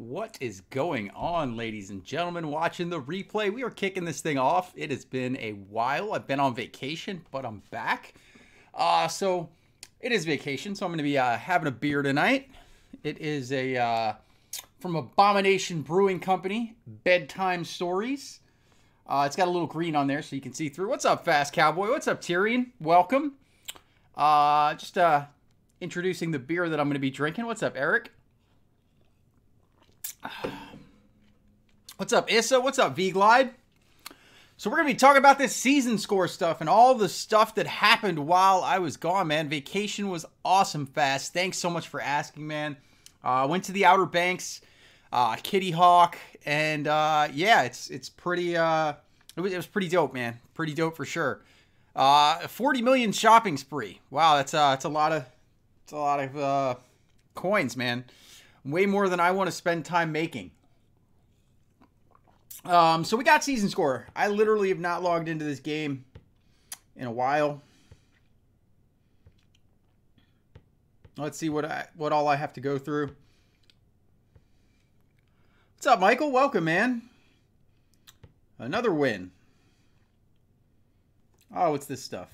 What is going on, ladies and gentlemen, watching the replay? We are kicking this thing off. It has been a while. I've been on vacation, but I'm back. So it is vacation, so I'm going to be having a beer tonight. It is a from Abomination Brewing Company, Bedtime Stories. It's got a little green on there so you can see through. What's up, Fast Cowboy? What's up, Tyrion? Welcome. Just introducing the beer that I'm going to be drinking. What's up, Eric? What's up, Issa? What's up, V-Glide? So we're going to be talking about this season score stuff and all the stuff that happened while I was gone, man. Vacation was awesome, Fast. Thanks so much for asking, man. Went to the Outer Banks, Kitty Hawk, and yeah, it's pretty, it was pretty dope, man. Pretty dope for sure. 40 million shopping spree. Wow, that's a lot of coins, man. Way more than I want to spend time making. So we got season score. I literally have not logged into this game in a while. Let's see what all I have to go through. What's up, Michael? Welcome, man. Another win. Oh, what's this stuff?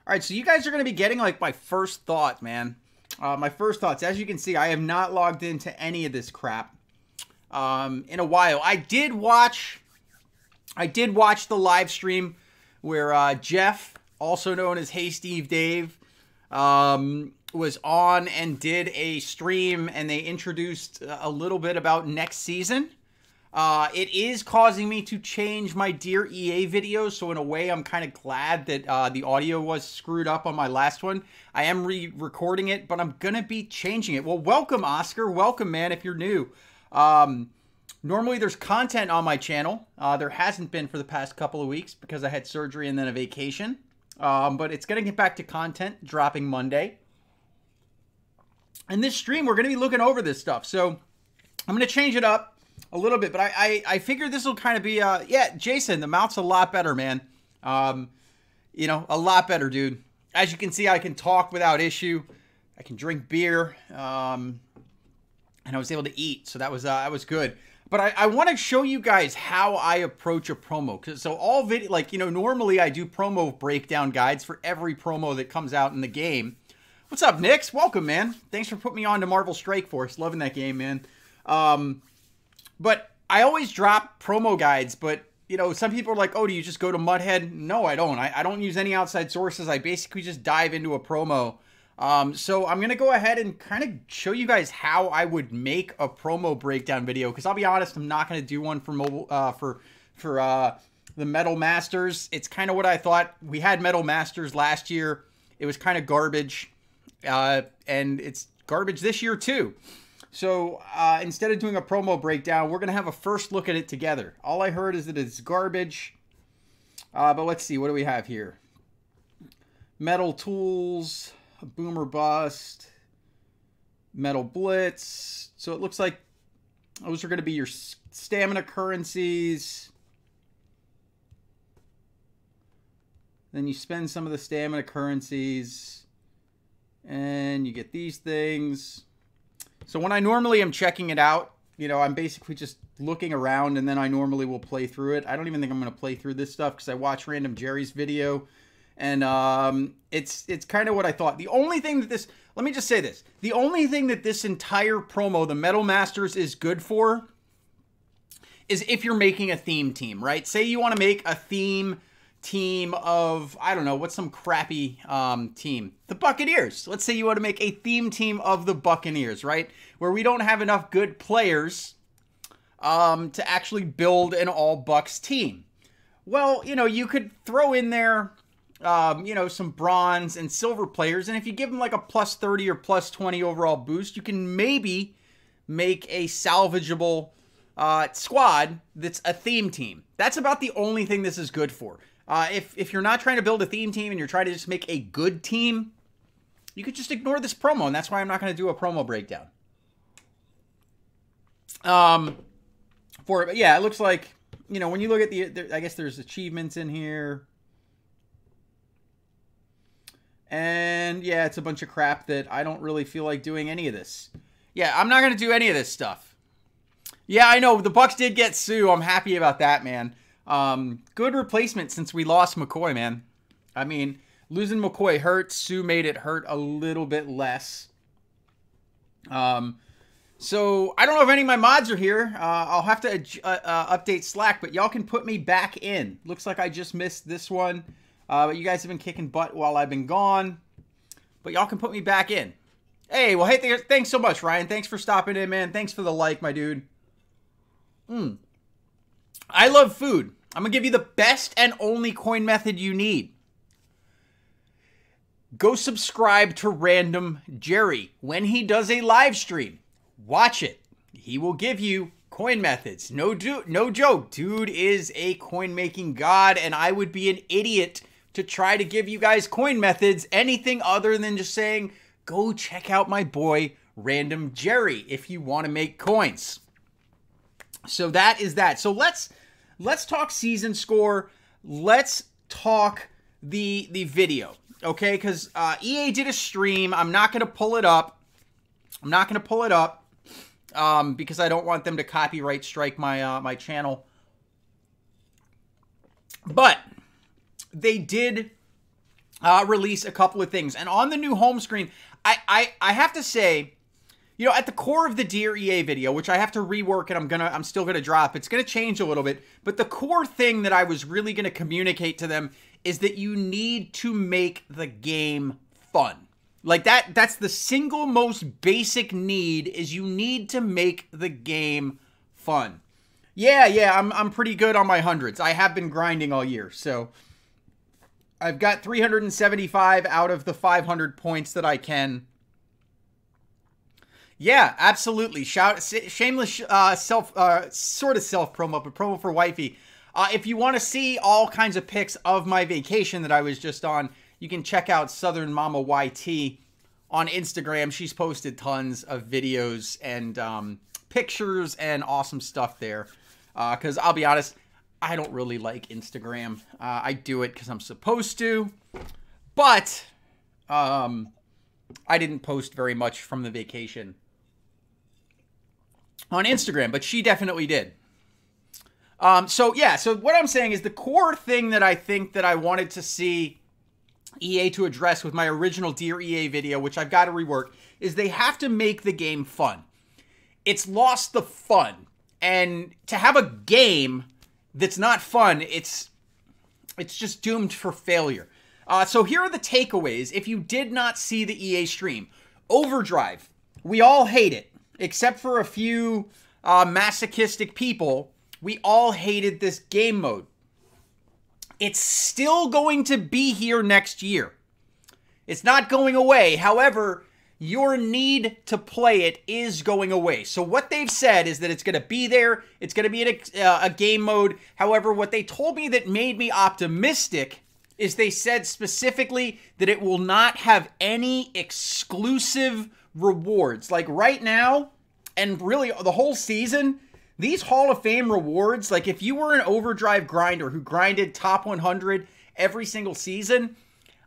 All right, so you guys are going to be getting like my first thought, man. My first thoughts. As you can see, I have not logged into any of this crap in a while. I did watch the live stream where Jeff, also known as Hey Steve Dave, was on and did a stream, and they introduced a little bit about next season. It is causing me to change my Dear EA videos, so in a way I'm kind of glad that the audio was screwed up on my last one. I am re-recording it, but I'm going to be changing it. Well, welcome, Oscar. Welcome, man, if you're new. Normally there's content on my channel. There hasn't been for the past couple of weeks because I had surgery and then a vacation. But it's going to get back to content, dropping Monday. In this stream, we're going to be looking over this stuff, so I'm going to change it up a little bit, but I figured this will kind of be, yeah, Jason, the mouth's a lot better, man. You know, a lot better, dude. As you can see, I can talk without issue. I can drink beer, and I was able to eat, so that was good. But I want to show you guys how I approach a promo. So all video, like, you know, normally I do promo breakdown guides for every promo that comes out in the game. What's up, Nix? Welcome, man. Thanks for putting me on to Marvel Strike Force. Loving that game, man. But I always drop promo guides, but, you know, some people are like, oh, do you just go to Mudhead? No, I don't. I don't use any outside sources. I basically just dive into a promo. So I'm going to go ahead and kind of show you guys how I would make a promo breakdown video. Because I'll be honest, I'm not going to do one for mobile, for the Metal Masters. It's kind of what I thought. We had Metal Masters last year. It was kind of garbage. And it's garbage this year too. So instead of doing a promo breakdown, we're going to have a first look at it together. All I heard is that it's garbage. But let's see. What do we have here? Metal Tools, Boomer Bust, Metal Blitz. So it looks like those are going to be your stamina currencies. Then you spend some of the stamina currencies, and you get these things. So when I normally am checking it out, you know, I'm basically just looking around, and then I normally will play through it. I don't even think I'm going to play through this stuff because I watched Random Jerry's video, and it's kind of what I thought. The only thing that this, let me just say this, the only thing that this entire promo, the Metal Masters, is good for is if you're making a theme team, right? Say you want to make a theme team of, I don't know, what's some crappy team? The Buccaneers. Let's say you want to make a theme team of the Buccaneers, right? Where we don't have enough good players to actually build an all-Bucs team. Well, you know, you could throw in there, you know, some bronze and silver players, and if you give them like a plus 30 or plus 20 overall boost, you can maybe make a salvageable squad that's a theme team. That's about the only thing this is good for. If you're not trying to build a theme team and you're trying to just make a good team, you could just ignore this promo, and that's why I'm not going to do a promo breakdown. Yeah, it looks like, you know, when you look at I guess there's achievements in here. And And yeah, it's a bunch of crap that I don't really feel like doing any of this. Yeah, I'm not going to do any of this stuff. Yeah, I know. The Bucks did get Sue. I'm happy about that, man. Good replacement since we lost McCoy, man. I mean, losing McCoy hurt. Sue made it hurt a little bit less. So I don't know if any of my mods are here. I'll have to update Slack, but y'all can put me back in. Looks like I just missed this one. But you guys have been kicking butt while I've been gone. But y'all can put me back in. Hey, well, hey, thanks so much, Ryan. Thanks for stopping in, man. Thanks for the like, my dude. I love food. I'm going to give you the best and only coin method you need. Go subscribe to Random Jerry. When he does a live stream, watch it. He will give you coin methods. No joke. Dude is a coin making god, and I would be an idiot to try to give you guys coin methods, anything other than just saying, go check out my boy Random Jerry if you want to make coins. So that is that. So let's talk season score. Let's talk the video, okay? Because EA did a stream. I'm not going to pull it up. Because I don't want them to copyright strike my my channel. But they did release a couple of things, and on the new home screen, I have to say, you know, at the core of the Dear EA video, which I have to rework and I'm still gonna drop, it's gonna change a little bit, but the core thing that I was really gonna communicate to them is that you need to make the game fun. Like that's the single most basic need, is you need to make the game fun. Yeah, I'm pretty good on my hundreds. I have been grinding all year, so I've got 375 out of the 500 points that I can. Yeah, absolutely. Shameless sort of self promo, but promo for wifey. If you want to see all kinds of pics of my vacation that I was just on, you can check out Southern Mama YT on Instagram. She's posted tons of videos and pictures and awesome stuff there. Because I'll be honest, I don't really like Instagram. I do it because I'm supposed to, but I didn't post very much from the vacation on Instagram, but she definitely did. So what I'm saying is the core thing that I think that I wanted to see EA to address with my original Dear EA video, which I've got to rework, is they have to make the game fun. It's lost the fun. And to have a game that's not fun, it's just doomed for failure. So here are the takeaways if you did not see the EA stream. Overdrive. We all hate it, except for a few masochistic people. We all hated this game mode. It's still going to be here next year. It's not going away. However, your need to play it is going away. So what they've said is that it's going to be there. It's going to be in a game mode. However, what they told me that made me optimistic is they said specifically that it will not have any exclusive rewards. Like right now, and really the whole season, these Hall of Fame rewards, like if you were an Overdrive grinder who grinded top 100 every single season,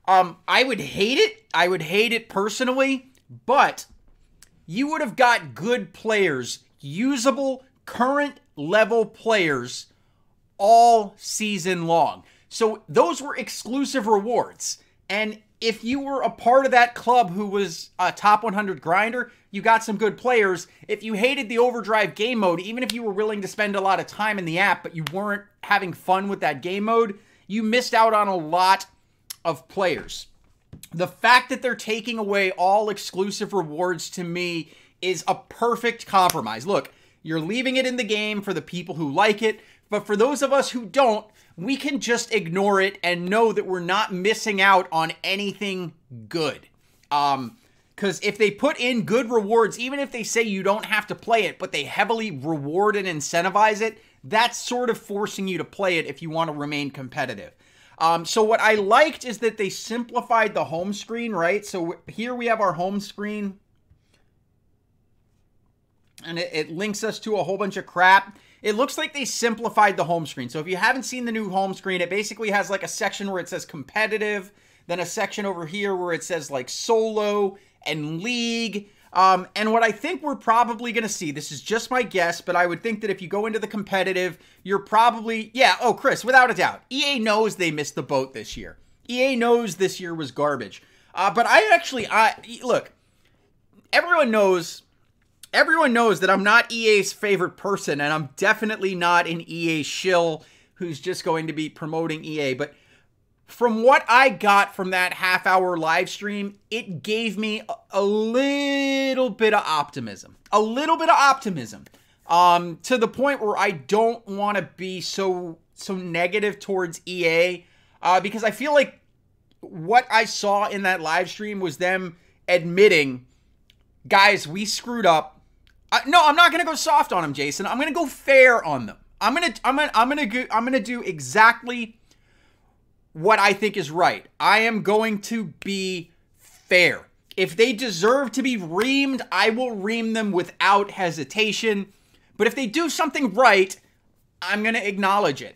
I would hate it. I would hate it personally, but you would have got good players, usable, current level players all season long. So those were exclusive rewards. And if you were a part of that club who was a top 100 grinder, you got some good players. If you hated the Overdrive game mode, even if you were willing to spend a lot of time in the app, but you weren't having fun with that game mode, you missed out on a lot of players. The fact that they're taking away all exclusive rewards to me is a perfect compromise. Look, you're leaving it in the game for the people who like it, but for those of us who don't, we can just ignore it and know that we're not missing out on anything good. Because if they put in good rewards, even if they say you don't have to play it, but they heavily reward and incentivize it, that's sort of forcing you to play it if you want to remain competitive. So what I liked is that they simplified the home screen, right? So here we have our home screen. And it links us to a whole bunch of crap. It looks like they simplified the home screen. So if you haven't seen the new home screen, it basically has like a section where it says competitive. then a section over here where it says like solo and league. And what I think we're probably going to see, this is just my guess, but I would think that if you go into the competitive, you're probably, yeah, oh, Chris, without a doubt, EA knows they missed the boat this year. EA knows this year was garbage. But look, everyone knows that I'm not EA's favorite person, and I'm definitely not an EA shill who's just going to be promoting EA. But from what I got from that half-hour live stream, it gave me a little bit of optimism. A little bit of optimism. To the point where I don't want to be so negative towards EA. Because I feel like what I saw in that live stream was them admitting, guys, we screwed up. No, I'm not going to go soft on them, Jason. I'm going to go fair on them. I'm going to do exactly what I think is right. I am going to be fair. If they deserve to be reamed, I will ream them without hesitation. But if they do something right, I'm going to acknowledge it.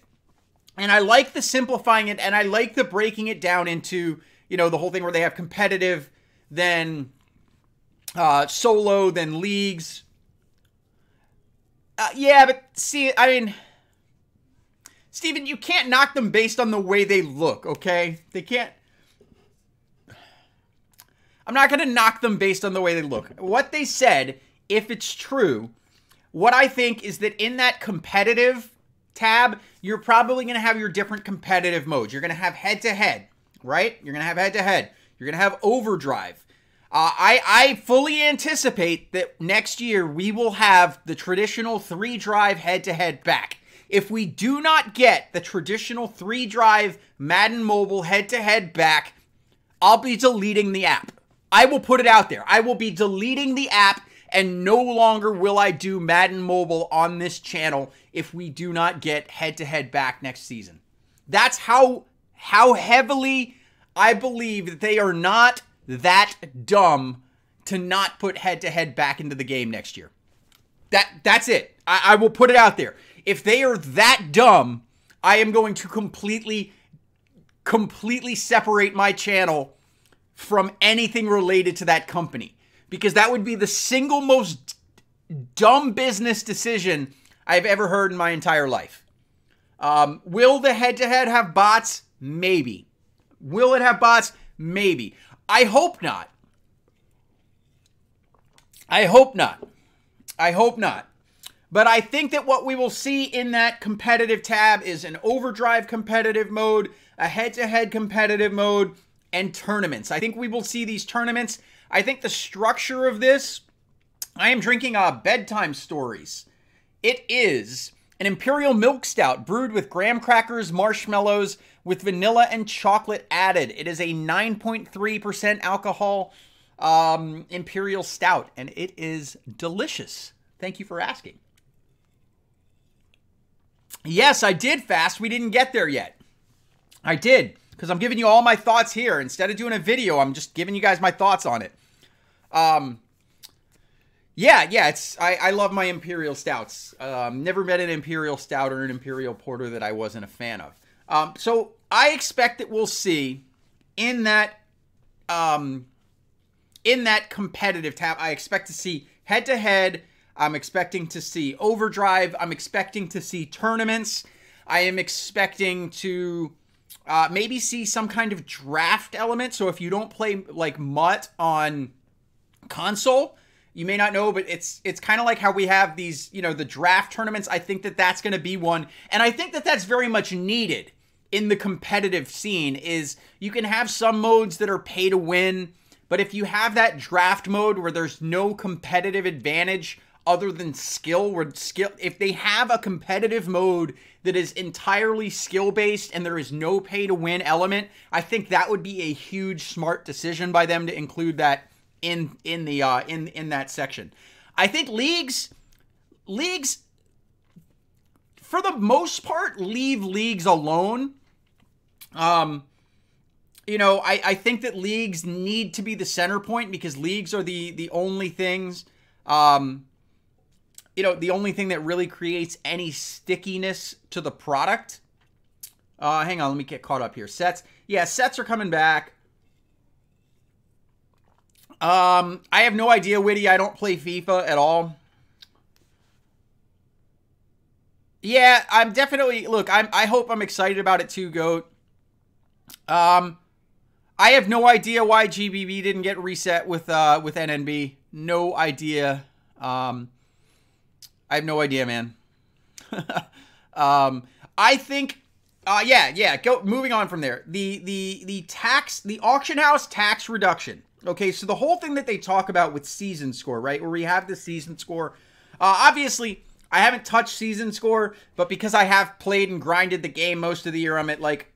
And I like the simplifying it, and I like the breaking it down into, the whole thing where they have competitive, then solo, then leagues. Yeah, but see, I mean, Steven, you can't knock them based on the way they look, okay? They can't. I'm not going to knock them based on the way they look. What they said, if it's true, what I think is that in that competitive tab, you're probably going to have your different competitive modes. You're going to have head-to-head, right? You're going to have head-to-head. You're going to have overdrive. I fully anticipate that next year we will have the traditional 3-drive head-to-head back. If we do not get the traditional 3-drive Madden Mobile head-to-head back, I'll be deleting the app. I will put it out there. I will be deleting the app, and no longer will I do Madden Mobile on this channel if we do not get head-to-head back next season. That's how heavily I believe that they are not that dumb to not put head-to-head back into the game next year. That's it. I will put it out there. If they are that dumb, I am going to completely separate my channel from anything related to that company. Because that would be the single most dumb business decision I've ever heard in my entire life. Will the head-to-head have bots? Maybe. Will it have bots? Maybe. I hope not. I hope not. I hope not. But I think that what we will see in that competitive tab is an overdrive competitive mode, a head-to-head competitive mode, and tournaments. I think we will see these tournaments. I think the structure of this, I am drinking Bedtime Stories. It is an Imperial Milk Stout brewed with graham crackers, marshmallows, with vanilla and chocolate added. It is a 9.3% alcohol Imperial Stout, and it is delicious. Thank you for asking. Yes, I did fast. We didn't get there yet. I did, because I'm giving you all my thoughts here. Instead of doing a video, I'm just giving you guys my thoughts on it. Yeah, I love my Imperial Stouts. Never met an Imperial Stout or an Imperial Porter that I wasn't a fan of. So I expect that we'll see in that competitive tab, I expect to see head-to-head. I'm expecting to see overdrive. I'm expecting to see tournaments. I am expecting to maybe see some kind of draft element. So if you don't play like MUT on console, you may not know, but it's kind of like how we have these, the draft tournaments. I think that that's going to be one. And I think that that's very much needed in the competitive scene. Is you can have some modes that are pay to win, but if you have that draft mode where there's no competitive advantage other than skill, if they have a competitive mode that is entirely skill-based and there is no pay-to-win element, I think that would be a huge smart decision by them to include that in that section. I think leagues, for the most part, leave leagues alone. I think that leagues need to be the center point because leagues are the only things, the only thing that really creates any stickiness to the product. Hang on, let me get caught up here. Sets. Yeah, sets are coming back. I have no idea, Witty. I don't play FIFA at all. Yeah, I'm definitely, look, I hope I'm excited about it too, Goat. I have no idea why GBB didn't get reset with NNB. No idea. I have no idea, man. I think, go, moving on from there. The auction house tax reduction. Okay, so the whole thing that they talk about with season score, right, where we have the season score, obviously, I haven't touched season score, but because I have played and grinded the game most of the year, I'm at, like,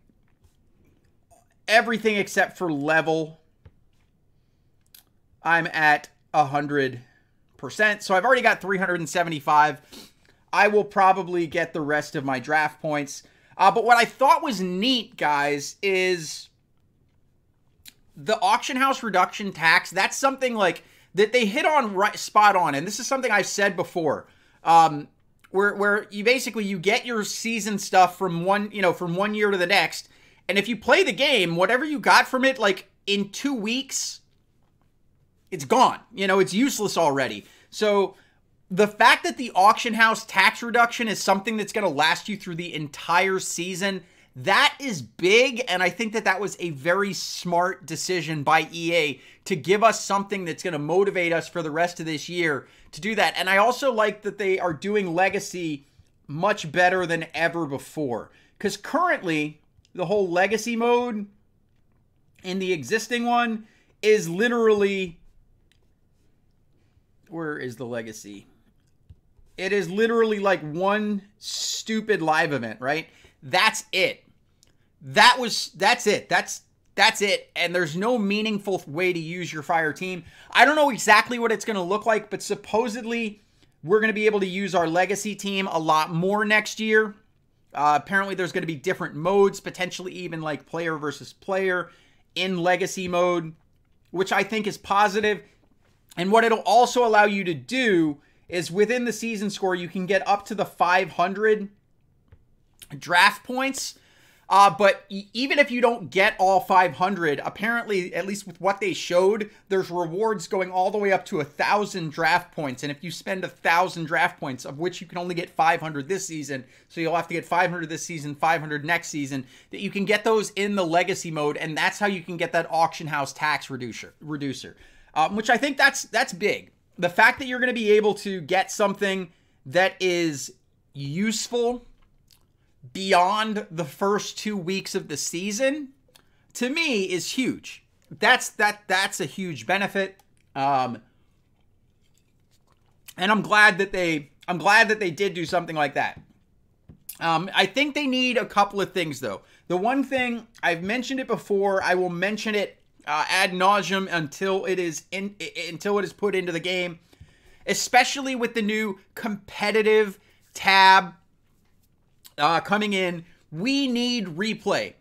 everything except for level. I'm at 100%, so I've already got 375. I will probably get the rest of my draft points. But what I thought was neat, guys, is the auction house reduction tax. That's something like that they hit on right spot on, and this is something I've said before. Where you basically you get your season stuff from one year to the next, and if you play the game, whatever you got from it, like in 2 weeks, it's gone. You know, it's useless already. So the fact that the auction house tax reduction is something that's going to last you through the entire season, that is big, and I think that that was a very smart decision by EA to give us something that's going to motivate us for the rest of this year to do that. And I also like that they are doing Legacy much better than ever before, because currently the whole Legacy mode in the existing one is literally, where is the Legacy? It is literally like one stupid live event, right? That's it. That's it. That's it. And there's no meaningful way to use your fire team. I don't know exactly what it's going to look like, but supposedly we're going to be able to use our Legacy team a lot more next year. Apparently there's going to be different modes, potentially even like player versus player in Legacy mode, which I think is positive. And what it'll also allow you to do is within the season score, you can get up to the 500 draft points. But even if you don't get all 500, apparently, at least with what they showed, there's rewards going all the way up to 1,000 draft points. And if you spend 1,000 draft points, of which you can only get 500 this season, so you'll have to get 500 this season, 500 next season, that you can get those in the Legacy mode, and that's how you can get that auction house tax reducer, which I think that's big. The fact that you're going to be able to get something that is useful beyond the first 2 weeks of the season, to me, is huge. That's a huge benefit. And I'm glad that they did do something like that. I think they need a couple of things, though. The one thing, I've mentioned it before, I will mention it ad nauseum until it is put into the game, especially with the new competitive tab coming in. We need replay.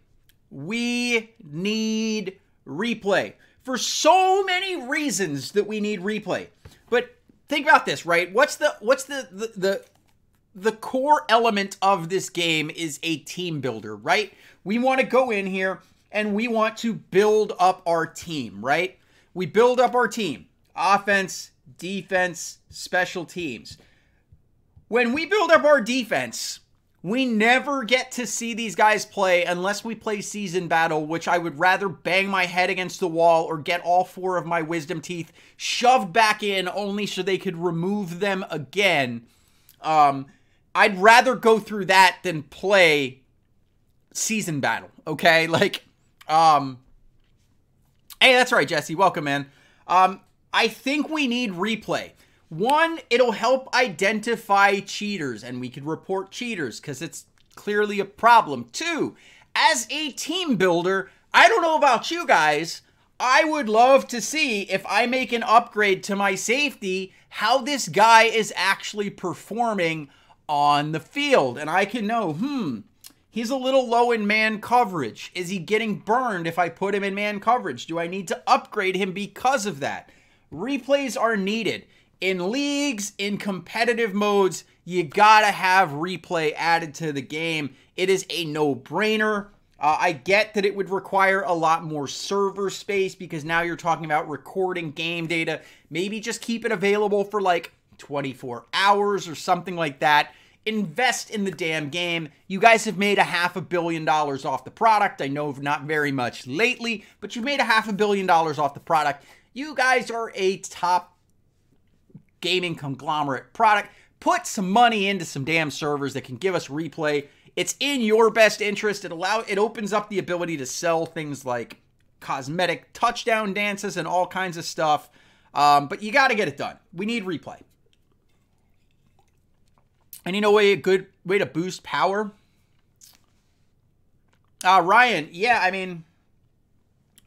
We need replay for so many reasons that we need replay. But think about this, right? What's the core element of this game is a team builder, right? We want to go in here and we want to build up our team, right? We build up our team. Offense, defense, special teams. When we build up our defense, we never get to see these guys play unless we play Season Battle, which I would rather bang my head against the wall or get all 4 of my wisdom teeth shoved back in only so they could remove them again. I'd rather go through that than play Season Battle, okay? Like, hey, that's right, Jesse. Welcome, man. I think we need replay. One, it'll help identify cheaters, and we can report cheaters because it's clearly a problem. Two, as a team builder, I don't know about you guys, I would love to see if I make an upgrade to my safety, how this guy is actually performing on the field. And I can know, he's a little low in man coverage. Is he getting burned if I put him in man coverage? Do I need to upgrade him because of that? Replays are needed. In leagues, in competitive modes, you gotta have replay added to the game. It is a no-brainer. I get that it would require a lot more server space because now you're talking about recording game data. Maybe just keep it available for like 24 hours or something like that. Invest in the damn game. You guys have made $500 million off the product. I know not very much lately, but you made $500 million off the product. You guys are a top gaming conglomerate product. Put some money into some damn servers that can give us replay. It's in your best interest. It opens up the ability to sell things like cosmetic touchdown dances and all kinds of stuff. But you got to get it done. We need replay. And you know a good way to boost power? Ryan, yeah, I mean,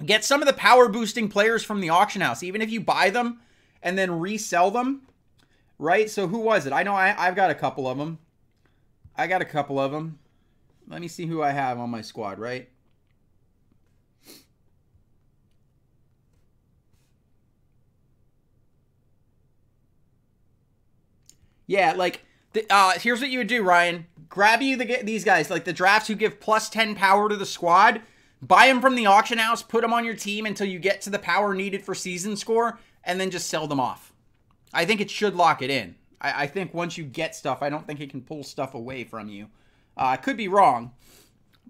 get some of the power boosting players from the auction house. Even if you buy them and then resell them, right? So who was it? I know I've got a couple of them. Let me see who I have on my squad, right? Yeah, like, here's what you would do, Ryan. Grab you these guys, like the drafts who give plus 10 power to the squad. Buy them from the auction house, put them on your team until you get to the power needed for season score, and then just sell them off. I think it should lock it in. I think once you get stuff, I don't think it can pull stuff away from you. I could be wrong,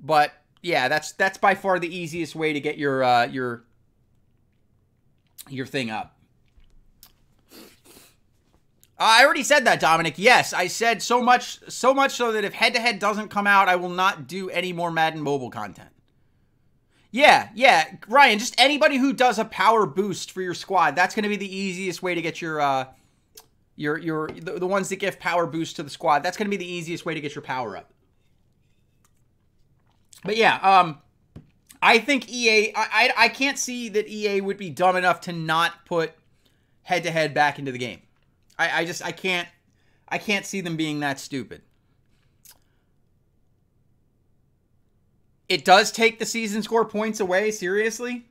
but yeah, that's by far the easiest way to get your thing up. I already said that, Dominic. Yes, I said so much so that if head-to-head doesn't come out, I will not do any more Madden Mobile content. Yeah, Ryan, just anybody who does a power boost for your squad, that's going to be the easiest way to get the ones that give power boost to the squad. That's going to be the easiest way to get your power up. But yeah, I think EA, I can't see that EA would be dumb enough to not put head-to-head back into the game. I can't see them being that stupid. It does take the season score points away, seriously?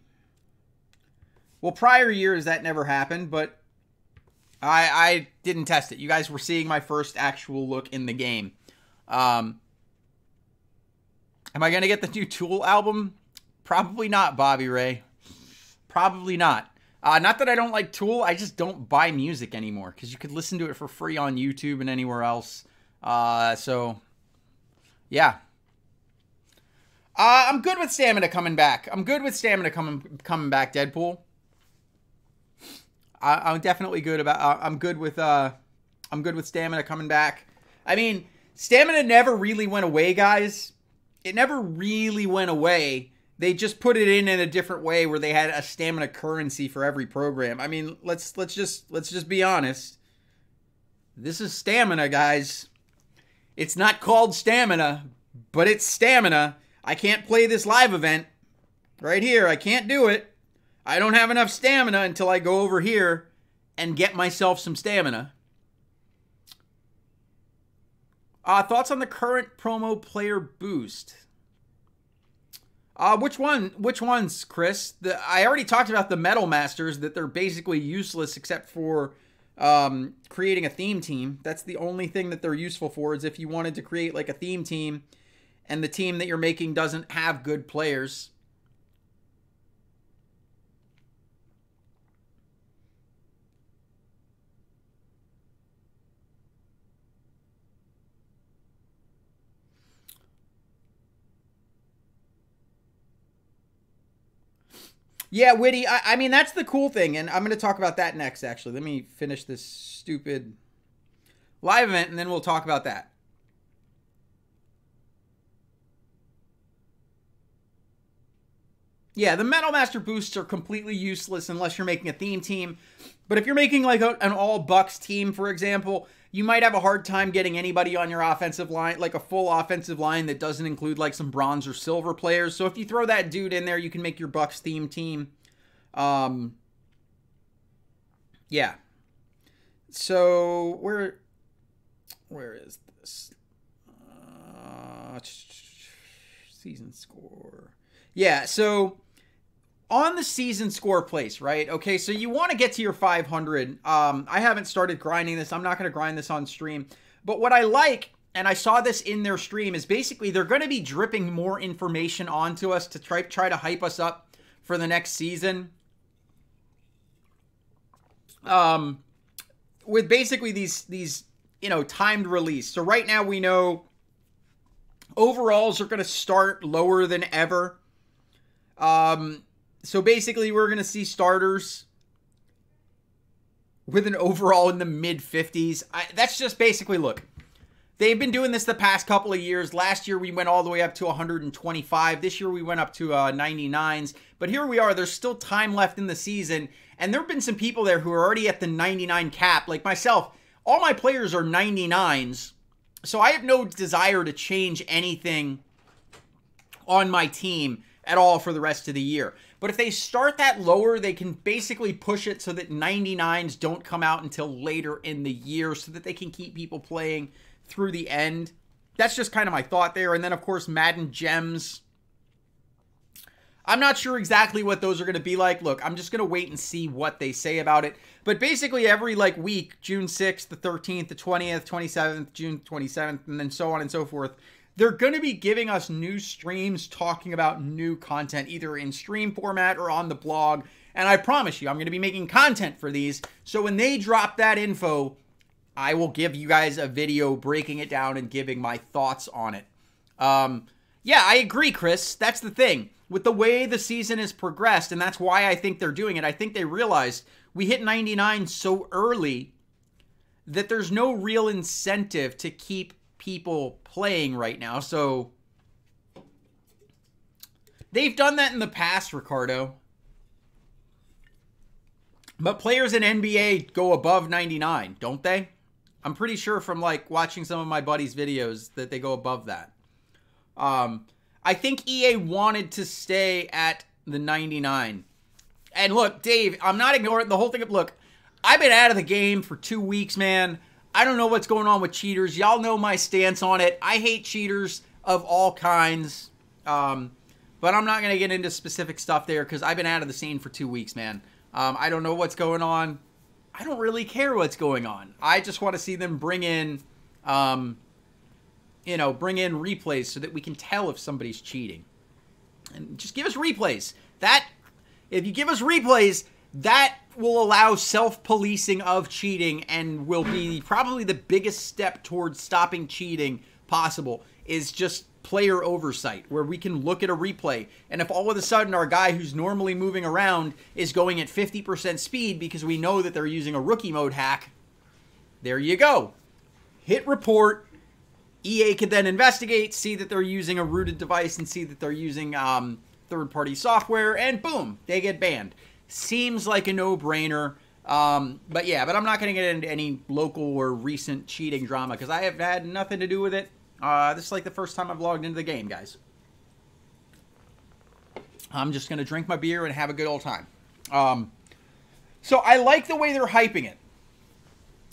Well, prior years that never happened, but I didn't test it. You guys were seeing my first actual look in the game. Am I going to get the new Tool album? Probably not, Bobby Ray. Probably not. Not that I don't like Tool, I just don't buy music anymore because you could listen to it for free on YouTube and anywhere else. So, yeah. I'm good with Stamina coming back. I'm good with Stamina coming back, Deadpool. I'm definitely good about. I'm good with Stamina coming back. I mean, Stamina never really went away, guys. It never really went away. They just put it in a different way where they had a stamina currency for every program. I mean, let's just be honest. This is Stamina, guys. It's not called Stamina, but it's Stamina. I can't play this live event right here. I can't do it. I don't have enough stamina until I go over here and get myself some stamina. Thoughts on the current promo player boost? Which ones, Chris? I already talked about the Metal Masters, that they're basically useless except for creating a theme team. That's the only thing that they're useful for, is if you wanted to create like a theme team and the team that you're making doesn't have good players. Yeah, Witty, I mean, that's the cool thing, and I'm going to talk about that next, actually. Let me finish this stupid live event, and then we'll talk about that. Yeah, the Metal Master boosts are completely useless unless you're making a theme team. But if you're making like an all-Bucks team, for example, you might have a hard time getting anybody on your offensive line, like a full offensive line that doesn't include like some bronze or silver players. So if you throw that dude in there, you can make your Bucks theme team. Yeah. So where is this? Season score. Yeah, so on the season score place, right? Okay, so you want to get to your 500. I haven't started grinding this. I'm not going to grind this on stream. But what I like and I saw this in their stream, is basically they're going to be dripping more information onto us to try to hype us up for the next season. With basically these you know, timed release. So right now we know overalls are going to start lower than ever. So basically we're going to see starters with an overall in the mid 50s. That's just basically, look, they've been doing this the past couple of years. Last year we went all the way up to 125. This year we went up to 99s. But here we are. There's still time left in the season. And there have been some people there who are already at the 99 cap. Like myself, all my players are 99s. So I have no desire to change anything on my team at all for the rest of the year. But if they start that lower, they can basically push it so that 99s don't come out until later in the year so that they can keep people playing through the end. That's just kind of my thought there. And then, of course, Madden Gems. I'm not sure exactly what those are going to be like. Look, I'm just going to wait and see what they say about it. But basically every like week, June 6th, the 13th, the 20th, 27th, June 27th, and then so on and so forth, they're going to be giving us new streams talking about new content, either in stream format or on the blog. And I promise you, I'm going to be making content for these. So when they drop that info, I will give you guys a video breaking it down and giving my thoughts on it. Yeah, I agree, Chris. That's the thing. With the way the season has progressed, and that's why I think they're doing it, I think they realized we hit 99 so early that there's no real incentive to keep people playing right now. So they've done that in the past, Ricardo. But players in NBA go above 99, don't they? I'm pretty sure from like watching some of my buddies' videos that they go above that. I think EA wanted to stay at the 99. And look, Dave, I'm not ignoring the whole thing. Look, I've been out of the game for 2 weeks, man. I don't know what's going on with cheaters. Y'all know my stance on it. I hate cheaters of all kinds. But I'm not going to get into specific stuff there because I've been out of the scene for 2 weeks, man. I don't know what's going on. I don't really care what's going on. I just want to see them bring in, you know, bring in replays so that we can tell if somebody's cheating. And just give us replays. If you give us replays, that will allow self-policing of cheating and will be probably the biggest step towards stopping cheating possible, is just player oversight, where we can look at a replay. And if all of a sudden our guy who's normally moving around is going at 50% speed because we know that they're using a rookie mode hack, there you go. Hit report. EA could then investigate, see that they're using a rooted device and see that they're using third-party software, and boom, they get banned. Seems like a no-brainer. But yeah, but I'm not going to get into any local or recent cheating drama because I have had nothing to do with it. This is like the first time I've logged into the game, guys. I'm just going to drink my beer and have a good old time. So I like the way they're hyping it.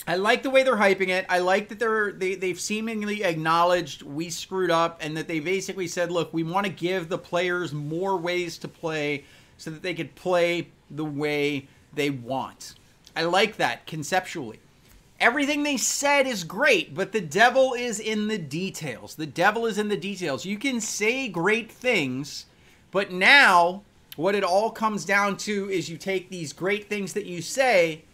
I like the way they're hyping it. I like that they've seemingly acknowledged we screwed up and that they basically said, look, we want to give the players more ways to play so that they could play the way they want. I like that conceptually. Everything they said is great, but the devil is in the details. The devil is in the details. You can say great things, but now what it all comes down to is you take these great things that you say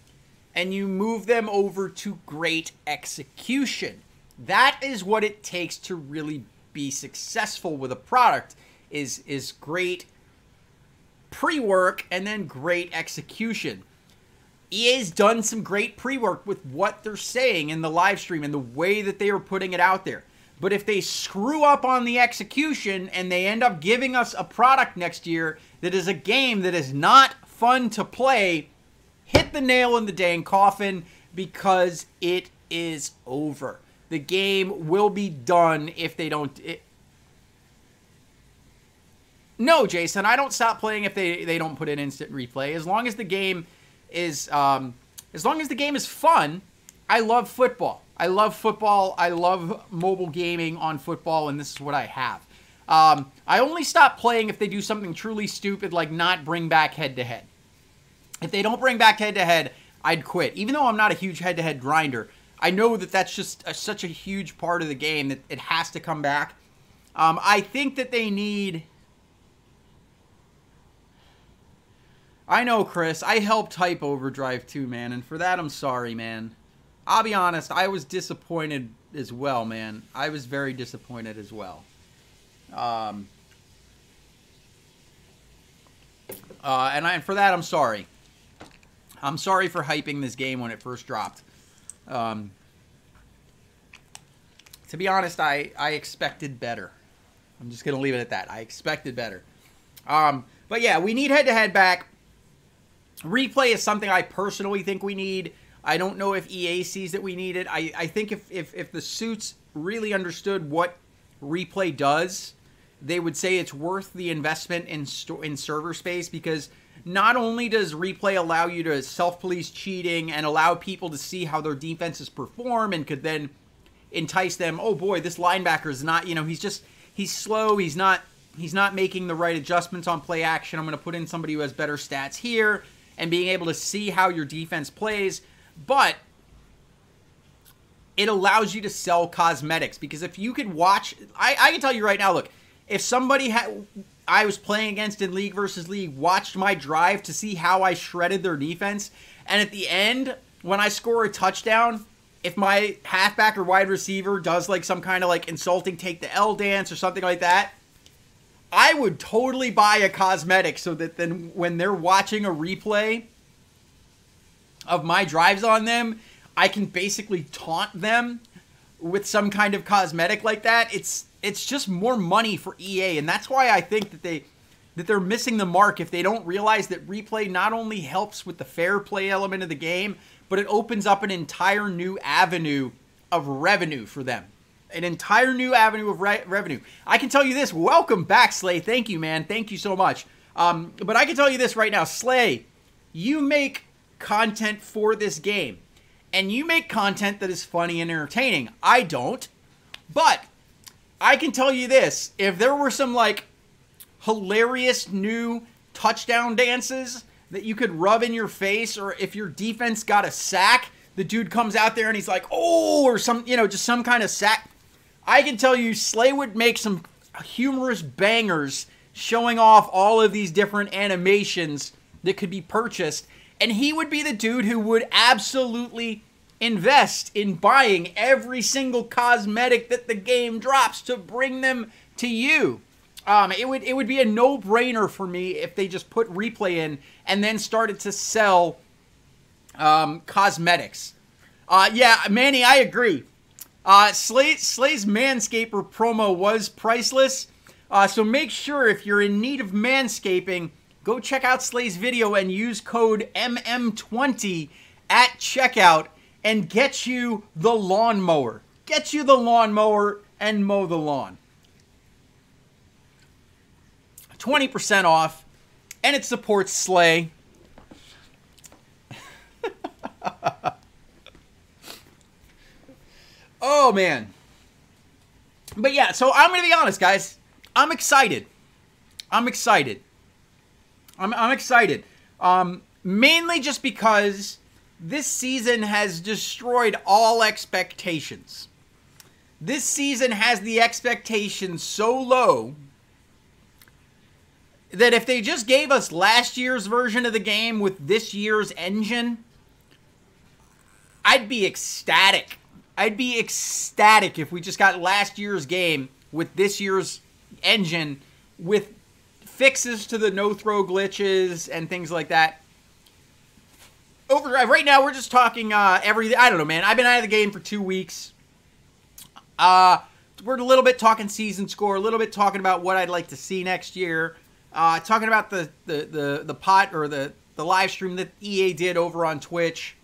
and you move them over to great execution. That is what it takes to really be successful with a product, is great pre-work and then great execution. EA's done some great pre-work with what they're saying in the live stream and the way that they are putting it out there. But if they screw up on the execution and they end up giving us a product next year that is a game that is not fun to play, hit the nail in the dang coffin, because it is over. The game will be done if they don't... No, Jason, I don't stop playing if they don't put in instant replay. As long as the game is fun, I love football. I love football. I love mobile gaming on football, and this is what I have. I only stop playing if they do something truly stupid like not bring back head-to-head. If they don't bring back head-to-head, I'd quit. Even though I'm not a huge head-to-head grinder, I know that that's just such a huge part of the game that it has to come back. I think that they need... I know, Chris. I helped hype Overdrive too, man. And for that, I'm sorry, man. I'll be honest. I was disappointed as well, man. I was very disappointed as well. And for that, I'm sorry. I'm sorry for hyping this game when it first dropped. To be honest, I expected better. I'm just going to leave it at that. I expected better. But yeah, we need head-to-head back. Replay is something I personally think we need. I don't know if EA sees that we need it. I think if the suits really understood what replay does, they would say it's worth the investment in server space, because not only does replay allow you to self-police cheating and allow people to see how their defenses perform and could then entice them, oh boy, this linebacker is not, he's slow, he's not making the right adjustments on play action, I'm going to put in somebody who has better stats here, and being able to see how your defense plays. But it allows you to sell cosmetics, because if you could watch, I can tell you right now, look, if somebody I was playing against in League versus League watched my drive to see how I shredded their defense, and at the end, when I score a touchdown, if my halfback or wide receiver does like some kind of like insulting take the L dance or something like that, I would totally buy a cosmetic so that then when they're watching a replay of my drives on them, I can basically taunt them with some kind of cosmetic like that. It's just more money for EA, and that's why I think that they're missing the mark if they don't realize that replay not only helps with the fair play element of the game, but it opens up an entire new avenue of revenue for them. An entire new avenue of revenue. I can tell you this. Welcome back, Slay. Thank you, man. Thank you so much. But I can tell you this right now. Slay, you make content for this game. And you make content that is funny and entertaining. I don't. But I can tell you this. If there were some, like, hilarious new touchdown dances that you could rub in your face, or if your defense got a sack, the dude comes out there and he's like, oh, or some, just some kind of sack. I can tell you, Slay would make some humorous bangers showing off all of these different animations that could be purchased. And he would be the dude who would absolutely invest in buying every single cosmetic that the game drops to bring them to you. It would be a no-brainer for me if they just put replay in and then started to sell cosmetics. Yeah, Manny, I agree. Slay's Manscaper promo was priceless. So make sure if you're in need of manscaping, go check out Slay's video and use code MM20 at checkout and get you the lawnmower. Get you the lawnmower and mow the lawn. 20% off, and it supports Slay. Oh, man. But yeah, so I'm going to be honest, guys. I'm excited. I'm excited. I'm excited. Mainly just because this season has destroyed all expectations. This season has the expectations so low that if they just gave us last year's version of the game with this year's engine, I'd be ecstatic. I'd be ecstatic if we just got last year's game with this year's engine with fixes to the no-throw glitches and things like that. Overdrive, right now we're just talking everything. I don't know, man. I've been out of the game for 2 weeks. We're a little bit talking season score, a little bit talking about what I'd like to see next year. Talking about the pot or the live stream that EA did over on Twitch.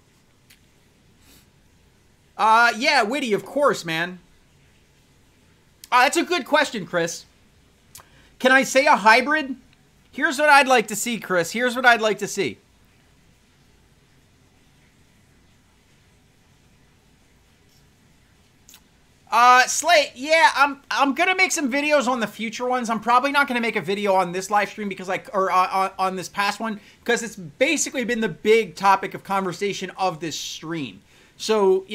Yeah, Witty, of course, man. That's a good question, Chris. Can I say a hybrid? Here's what I'd like to see, Chris. Here's what I'd like to see. Slate, yeah, I'm gonna make some videos on the future ones. I'm probably not gonna make a video on this live stream because on this past one, because it's basically been the big topic of conversation of this stream. So,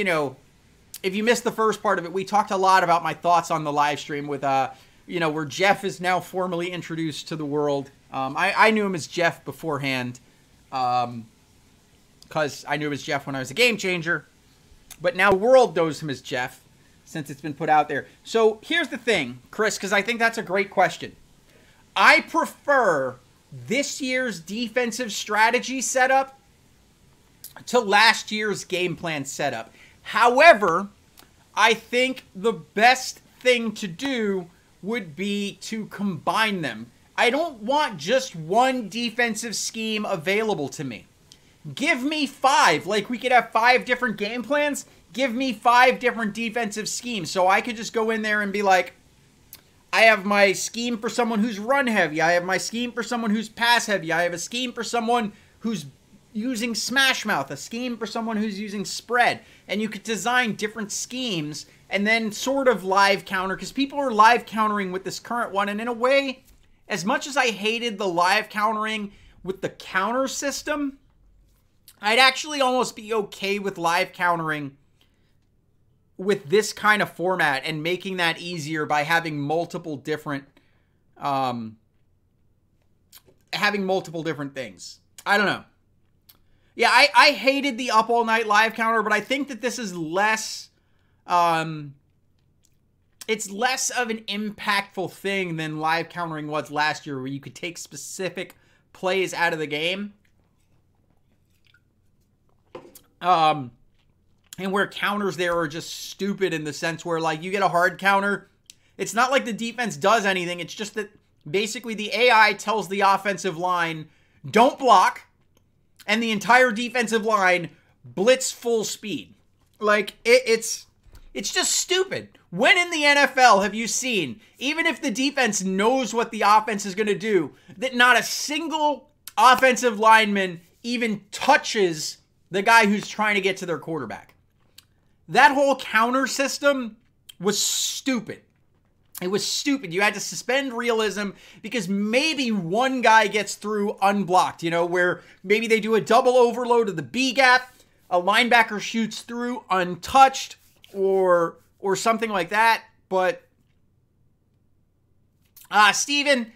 if you missed the first part of it, we talked a lot about my thoughts on the live stream with, you know, where Jeff is now formally introduced to the world. I knew him as Jeff beforehand, because I knew him as Jeff when I was a Game Changer. But now the world knows him as Jeff, since it's been put out there. So here's the thing, Chris, because I think that's a great question. I prefer this year's defensive strategy setup to last year's game plan setup. However, I think the best thing to do would be to combine them. I don't want just one defensive scheme available to me. Give me 5. Like, we could have 5 different game plans. Give me 5 different defensive schemes. So I could just go in there and be like, I have my scheme for someone who's run heavy. I have my scheme for someone who's pass heavy. I have a scheme for someone who's using smash mouth. A scheme for someone who's using spread. And you could design different schemes and then sort of live counter. Because people are live countering with this current one. And in a way, as much as I hated the live countering with the counter system, I'd actually almost be okay with live countering with this kind of format and making that easier by having multiple different things. I don't know. Yeah, I hated the up all night live counter, but I think that this is less it's less of an impactful thing than live countering was last year, where you could take specific plays out of the game. And where counters there are just stupid in the sense where, like, you get a hard counter. It's not like the defense does anything. It's just that basically the AI tells the offensive line, don't block, and the entire defensive line blitz full speed. Like, it's just stupid. When in the NFL have you seen, even if the defense knows what the offense is going to do, that not a single offensive lineman even touches the guy who's trying to get to their quarterback? That whole counter system was stupid. It was stupid. You had to suspend realism because maybe one guy gets through unblocked, you know, where maybe they do a double overload of the B gap, a linebacker shoots through untouched, or something like that. But, Steven,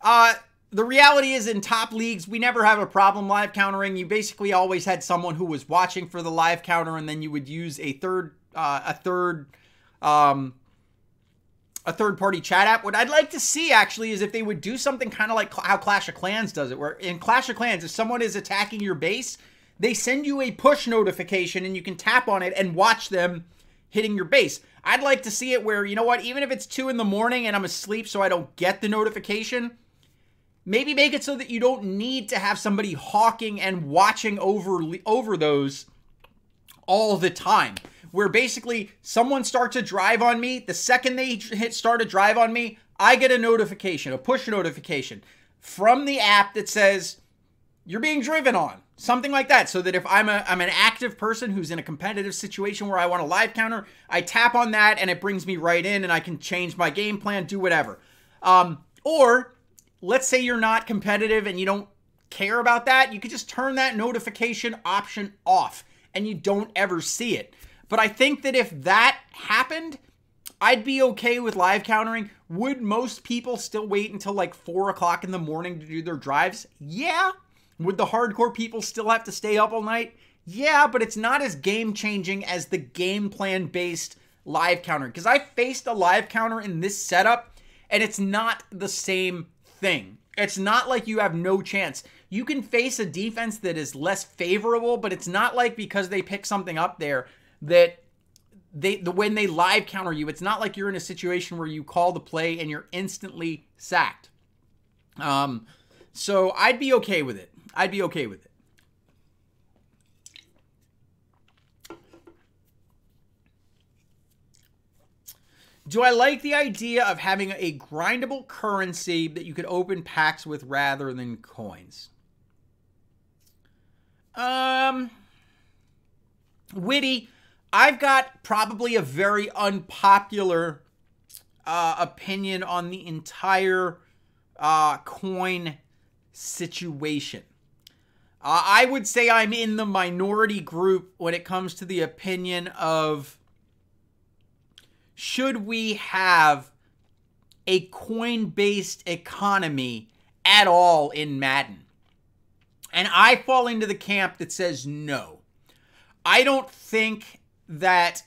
the reality is, in top leagues, we never have a problem live countering. You basically always had someone who was watching for the live counter, and then you would use a third party chat app. What I'd like to see, actually, is if they would do something kind of like how Clash of Clans does it, where in Clash of Clans, if someone is attacking your base, they send you a push notification, and you can tap on it and watch them hitting your base. I'd like to see it where, you know what, even if it's 2 in the morning and I'm asleep so I don't get the notification, maybe make it so that you don't need to have somebody hawking and watching over those all the time. Where basically someone starts a drive on me, the second they start a drive on me, I get a notification, a push notification from the app that says, you're being driven on. Something like that, so that if I'm an active person who's in a competitive situation where I want a live counter, I tap on that and it brings me right in and I can change my game plan, do whatever. Or let's say you're not competitive and you don't care about that. You could just turn that notification option off and you don't ever see it. But I think that if that happened, I'd be okay with live countering. Would most people still wait until like 4 o'clock in the morning to do their drives? Yeah. Would the hardcore people still have to stay up all night? Yeah, but it's not as game-changing as the game plan-based live counter. Because I faced a live counter in this setup, and it's not the same thing. It's not like you have no chance. You can face a defense that is less favorable, but it's not like because they pick something up there that when they live counter you, it's not like you're in a situation where you call the play and you're instantly sacked. So I'd be okay with it. I'd be okay with it. Do I like the idea of having a grindable currency that you could open packs with rather than coins? Witty, I've got probably a very unpopular opinion on the entire coin situation. I would say I'm in the minority group when it comes to the opinion of should we have a coin-based economy at all in Madden? And I fall into the camp that says no. I don't think that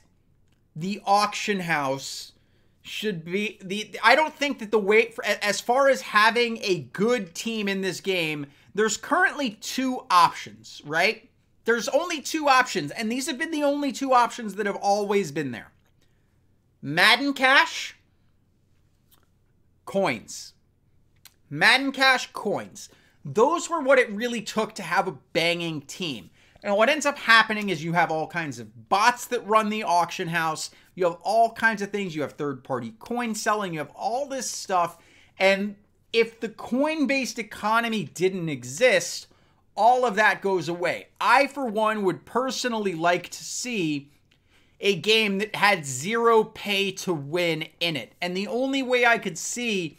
the auction house should be I don't think that the way as far as having a good team in this game, there's currently two options, right? There's only two options, and these have been the only two options that have always been there. Madden Cash, coins. Madden Cash, coins. Those were what it really took to have a banging team. And what ends up happening is you have all kinds of bots that run the auction house. You have all kinds of things. You have third-party coin selling. You have all this stuff. And if the coin-based economy didn't exist, all of that goes away. I, for one, would personally like to see a game that had zero pay to win in it. And the only way I could see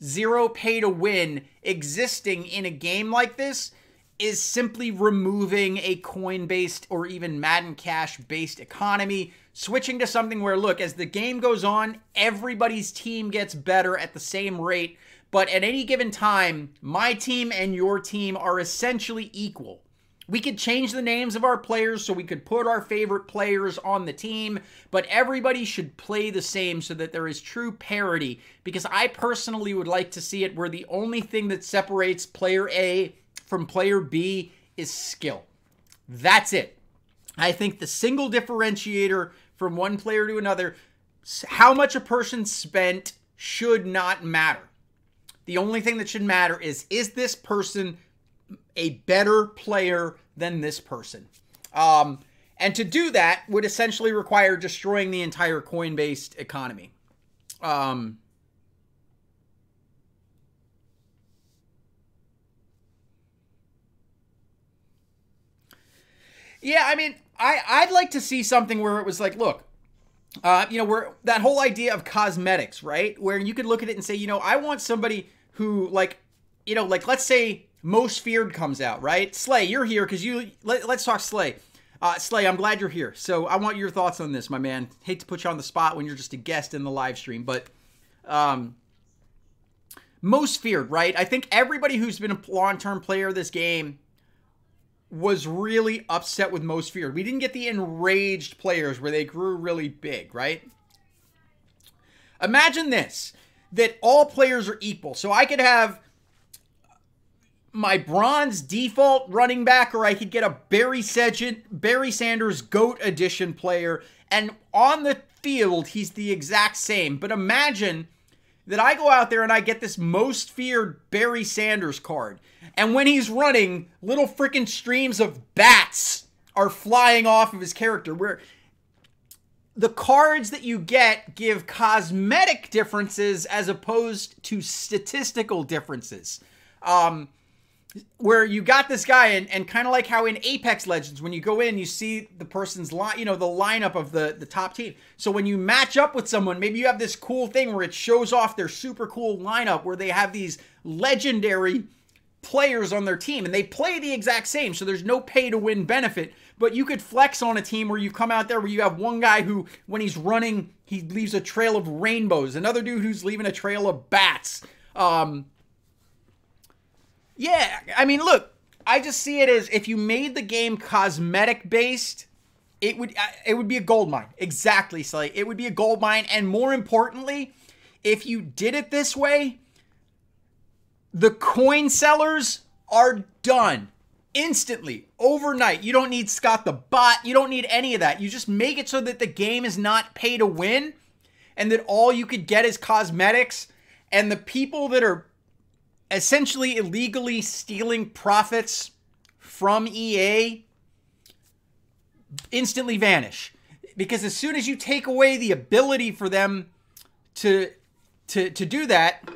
zero pay to win existing in a game like this is simply removing a coin-based or even Madden Cash-based economy, switching to something where, look, as the game goes on, everybody's team gets better at the same rate, but at any given time, my team and your team are essentially equal. We could change the names of our players so we could put our favorite players on the team, but everybody should play the same so that there is true parity, because I personally would like to see it where the only thing that separates player A from player B is skill. That's it. I think the single differentiator from one player to another, how much a person spent, should not matter. The only thing that should matter is this person a better player than this person? And to do that would essentially require destroying the entire coin-based economy. Yeah, I mean, I'd like to see something where it was like, look, you know, where that whole idea of cosmetics, right? Where you could look at it and say, you know, I want somebody who, like, you know, like, let's say Most Feared comes out, right? Slay, you're here because let's talk Slay. Slay, I'm glad you're here. So I want your thoughts on this, my man. Hate to put you on the spot when you're just a guest in the live stream, but Most Feared, right? I think everybody who's been a long-term player of this game was really upset with Most Feared. We didn't get the enraged players where they grew really big, right? Imagine this, that all players are equal. So I could have my bronze default running back, or I could get a Barry Sanders GOAT edition player, and on the field, he's the exact same. But imagine that I go out there and I get this Most Feared Barry Sanders card, and when he's running, little freaking streams of bats are flying off of his character, where the cards that you get give cosmetic differences as opposed to statistical differences. Where you got this guy, and kind of like how in Apex Legends, when you go in, you see the person's line, you know, the lineup of the top team. So when you match up with someone, maybe you have this cool thing where it shows off their super cool lineup, where they have these legendary players on their team, and they play the exact same, so there's no pay to win benefit. But you could flex on a team where you come out there where you have one guy who, when he's running, he leaves a trail of rainbows, another dude who's leaving a trail of bats. Yeah, I mean, look, I just see it as if you made the game cosmetic based, it would be a gold mine. Exactly, Slay. It would be a gold mine, and more importantly, if you did it this way, the coin sellers are done instantly, overnight. You don't need Scott the bot. You don't need any of that. You just make it so that the game is not pay to win, and that all you could get is cosmetics, and the people that are essentially illegally stealing profits from EA instantly vanish. Because as soon as you take away the ability for them to do that,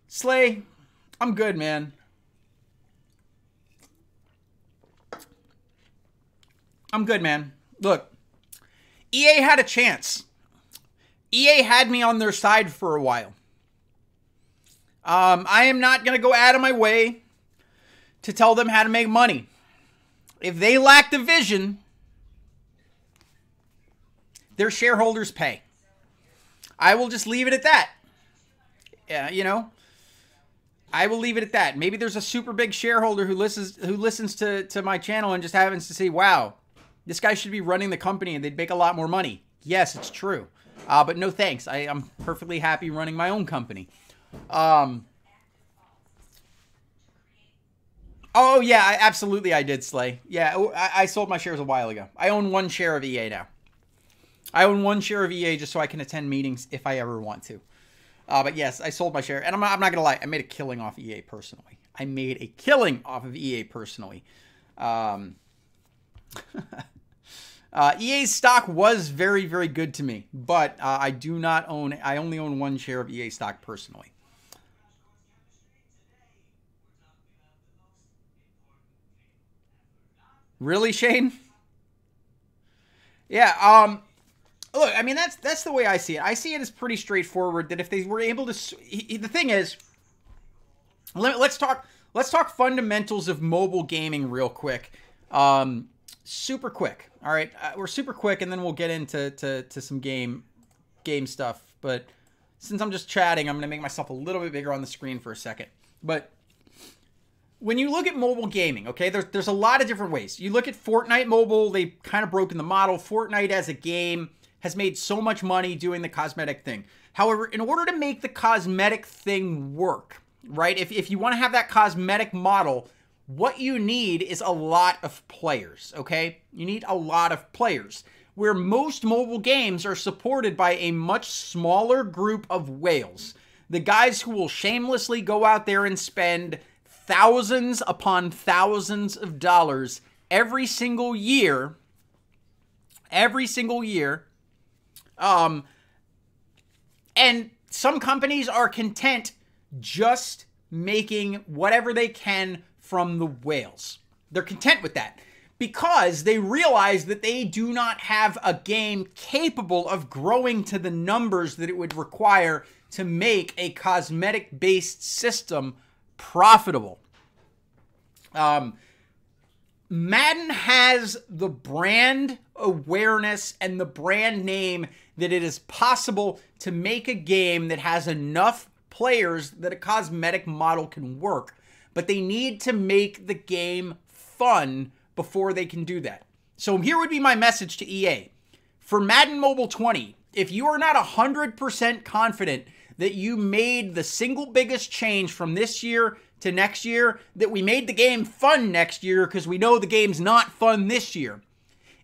Slay, I'm good, man. I'm good, man. Look, EA had a chance. EA had me on their side for a while. I am not going to go out of my way to tell them how to make money. If they lack the vision, Their shareholders pay. I will just leave it at that. Yeah, you know, I will leave it at that. Maybe there's a super big shareholder who listens to my channel and just happens to say, wow, this guy should be running the company and they'd make a lot more money. Yes, it's true. But no thanks. I'm perfectly happy running my own company. Oh, yeah, absolutely I did, Slay. Yeah, I sold my shares a while ago. I own 1 share of EA now. I own 1 share of EA just so I can attend meetings if I ever want to. But yes, I sold my share. And I'm not going to lie. I made a killing off EA personally. I made a killing off of EA personally. EA's stock was very, very good to me. But I do not own... I only own 1 share of EA stock personally. Really, Shane? Yeah, look, I mean, that's the way I see it. I see it as pretty straightforward that if they were able to... The thing is, let's talk fundamentals of mobile gaming real quick. Super quick, all right? We're super quick, and then we'll get into some game stuff. But since I'm just chatting, I'm going to make myself a little bit bigger on the screen for a second. But... when you look at mobile gaming, okay, there's a lot of different ways. You look at Fortnite Mobile, they've kind of broken the model. Fortnite as a game has made so much money doing the cosmetic thing. However, in order to make the cosmetic thing work, right, if you want to have that cosmetic model, what you need is a lot of players, okay? You need a lot of players. Where most mobile games are supported by a much smaller group of whales. The guys who will shamelessly go out there and spend thousands upon thousands of dollars every single year. And some companies are content just making whatever they can from the whales. They're content with that because they realize that they do not have a game capable of growing to the numbers that it would require to make a cosmetic-based system profitable. Madden has the brand awareness and the brand name that it is possible to make a game that has enough players that a cosmetic model can work. But they need to make the game fun before they can do that. So here would be my message to EA. For Madden Mobile 20, if you are not 100% confident that you made the single biggest change from this year to next year, that we made the game fun next year because we know the game's not fun this year.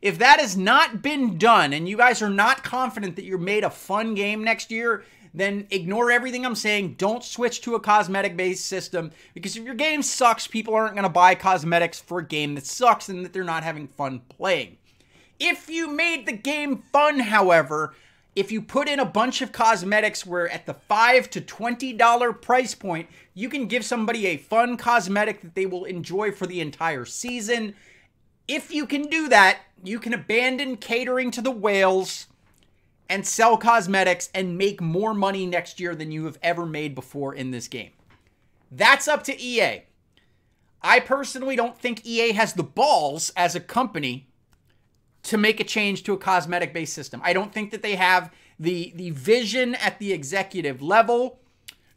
If that has not been done and you guys are not confident that you made a fun game next year, then ignore everything I'm saying. Don't switch to a cosmetic-based system because if your game sucks, people aren't going to buy cosmetics for a game that sucks and that they're not having fun playing. If you made the game fun, however, if you put in a bunch of cosmetics where at the $5 to $20 price point, you can give somebody a fun cosmetic that they will enjoy for the entire season. If you can do that, you can abandon catering to the whales and sell cosmetics and make more money next year than you have ever made before in this game. That's up to EA. I personally don't think EA has the balls as a company to make a change to a cosmetic-based system. I don't think that they have the vision at the executive level,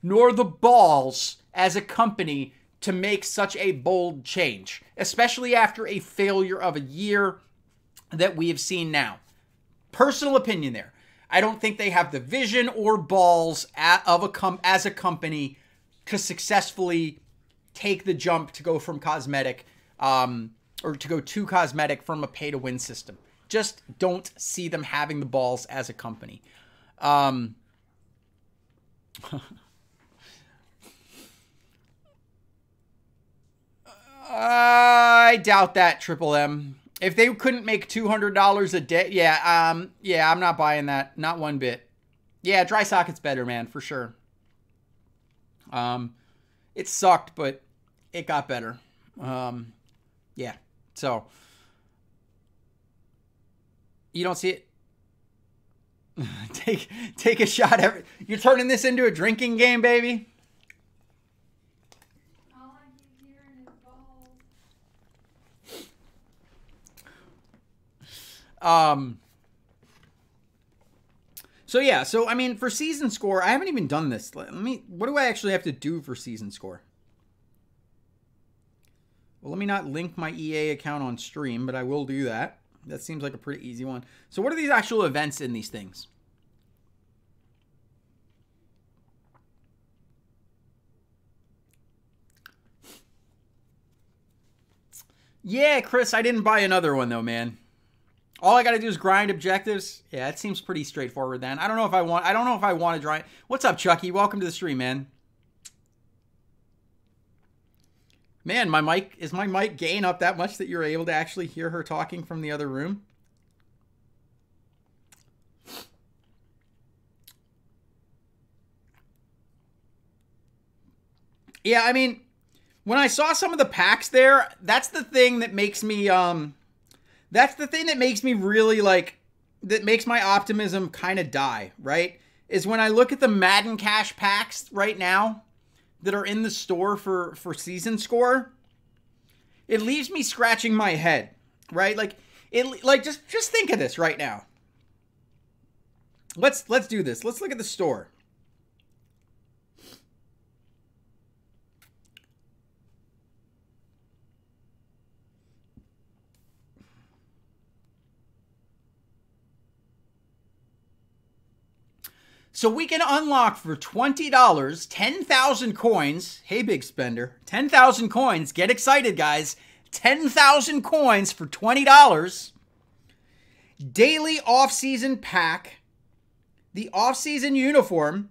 nor the balls as a company to make such a bold change, especially after a failure of a year that we have seen now. Personal opinion there. I don't think they have the vision or balls as a company to successfully take the jump to go from cosmetic or to go to cosmetic from a pay-to-win system. Just don't see them having the balls as a company. I doubt that, Triple M. If they couldn't make $200 a day, yeah, I'm not buying that. Not one bit. Yeah, dry socket's better, man, for sure. It sucked, but it got better. Yeah, so you don't see it. Take a shot. You're turning this into a drinking game, baby. All I keep hearing is balls. So yeah, so I mean, for season score, I haven't even done this. What do I actually have to do for season score? Well, let me not link my EA account on stream, but I will do that. That seems like a pretty easy one. So what are these actual events in these things? Yeah, Chris, I didn't buy another one though, man. All I got to do is grind objectives. Yeah, it seems pretty straightforward then. I don't know if I want to grind. What's up, Chucky? Welcome to the stream, man. Man, is my mic gain up that much that you're able to actually hear her talking from the other room? Yeah, I mean, when I saw some of the packs there, that's the thing that makes me really like, that makes my optimism kind of die, right? Is when I look at the Madden Cash packs right now that are in the store for season score, it leaves me scratching my head, right? Like just think of this right now. Let's do this. Let's look at the store. So we can unlock for $20, 10,000 coins. Hey, big spender. 10,000 coins. Get excited, guys. 10,000 coins for $20. Daily off-season pack. The off-season uniform.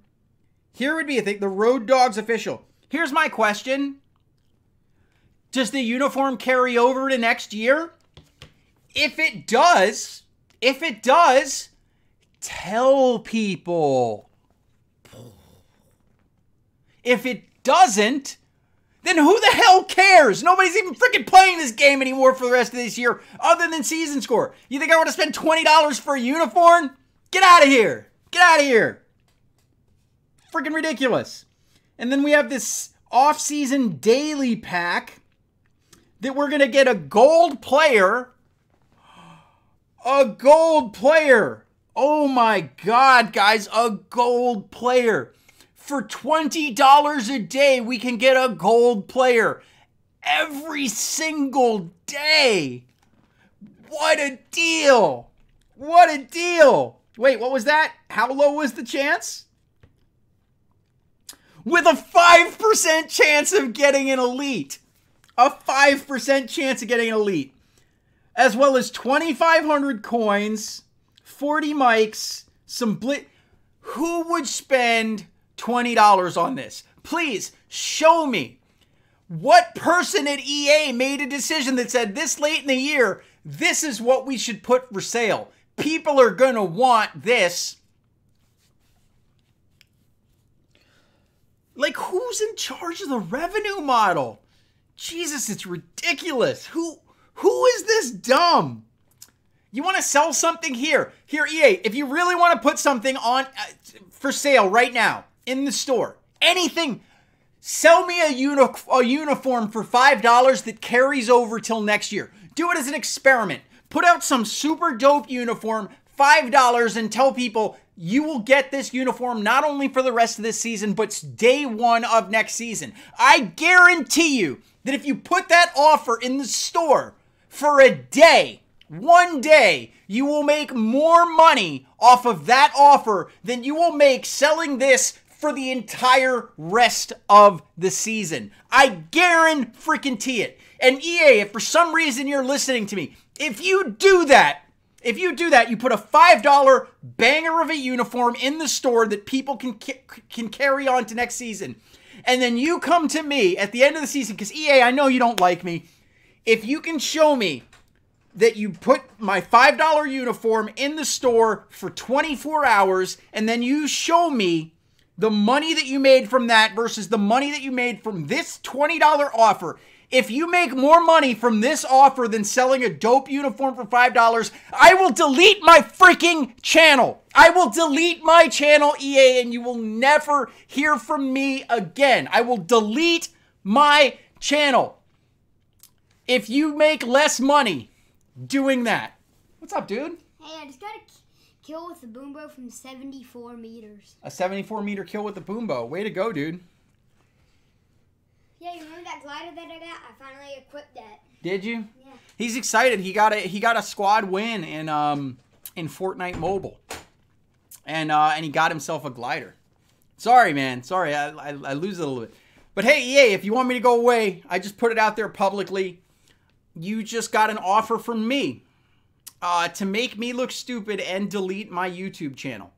Here would be, I think, the Road Dogs official. Here's my question. Does the uniform carry over to next year? If it does, tell people. If it doesn't, then who the hell cares? Nobody's even freaking playing this game anymore for the rest of this year other than season score. You think I want to spend $20 for a uniform? Get out of here. Get out of here. Freaking ridiculous. And then we have this off-season daily pack that we're going to get a gold player. A gold player. Oh my God, guys, a gold player. For $20 a day, we can get a gold player every single day. What a deal. What a deal. Wait, what was that? How low was the chance? With a 5% chance of getting an elite. A 5% chance of getting an elite. As well as 2,500 coins, 40 mics, some Who would spend $20 on this? Please show me what person at EA made a decision that said this late in the year, this is what we should put for sale. People are going to want this. Like, who's in charge of the revenue model? Jesus, it's ridiculous. Who is this dumb? You want to sell something here? Here, EA, if you really want to put something on for sale right now in the store, anything, sell me a uniform for $5 that carries over till next year. Do it as an experiment. Put out some super dope uniform, $5, and tell people you will get this uniform not only for the rest of this season, but day one of next season. I guarantee you that if you put that offer in the store for a day, one day, you will make more money off of that offer than you will make selling this for the entire rest of the season. I guarantee it. And EA, if for some reason you're listening to me, if you do that, you put a $5 banger of a uniform in the store that people can carry on to next season. And then you come to me at the end of the season, because EA, I know you don't like me. If you can show me that you put my $5 uniform in the store for 24 hours, and then you show me the money that you made from that versus the money that you made from this $20 offer. If you make more money from this offer than selling a dope uniform for $5, I will delete my freaking channel. I will delete my channel, EA, and you will never hear from me again. I will delete my channel if you make less money doing that. What's up, dude? Hey, I just got a Kill with the boom bow from 74 meters. A 74-meter kill with the boom bow. Way to go, dude. Yeah, you remember that glider that I got? I finally equipped that. Did you? Yeah. He's excited. He got a squad win in Fortnite Mobile, and he got himself a glider. Sorry, man. Sorry, I lose it a little bit. But hey, EA, if you want me to go away, I just put it out there publicly. You just got an offer from me to make me look stupid and delete my YouTube channel.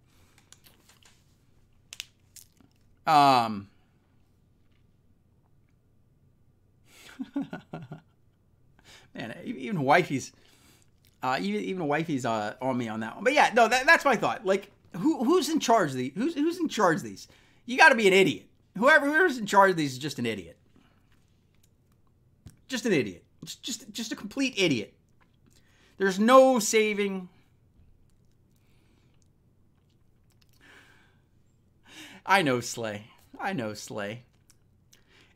Man, even wifey's on me on that one. But yeah, no, that's my thought. Like, who's in charge of these? Who's in charge of these? You got to be an idiot. Whoever's in charge of these is just an idiot. Just an idiot. Just a complete idiot. There's no saving. I know, Slay. I know, Slay.